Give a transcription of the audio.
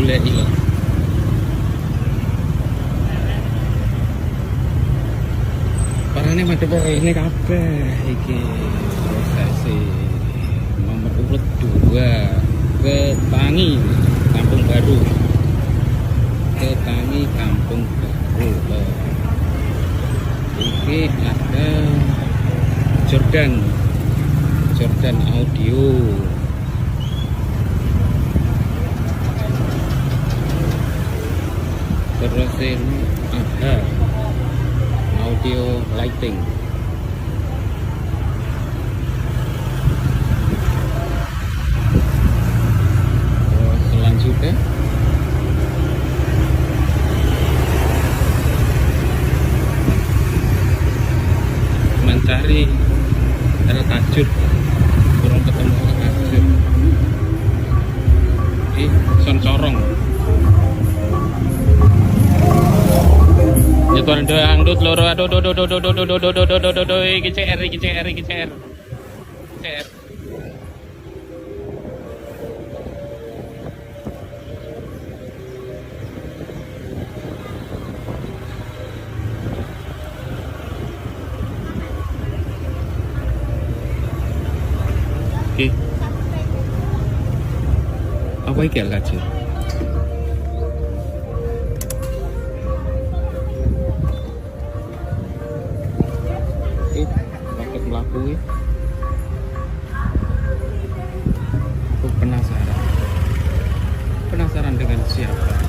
golek iki lho. Parane madhep ini kabeh iki prosesi nomor urut 2 ke Tangi Kampung Baru. Ke Tangi Kampung Baru loh. Iki ada Jordan Audio. Terus ini ada Audio Lighting. Terus selanjutnya mencari El Tajud, kurang ketemu El Tajud. Ini Son Corong. Nyetor dangdut loro aduh iki CR. Oke. Apa iki lagi? Paket melaku. Aku penasaran dengan siapa.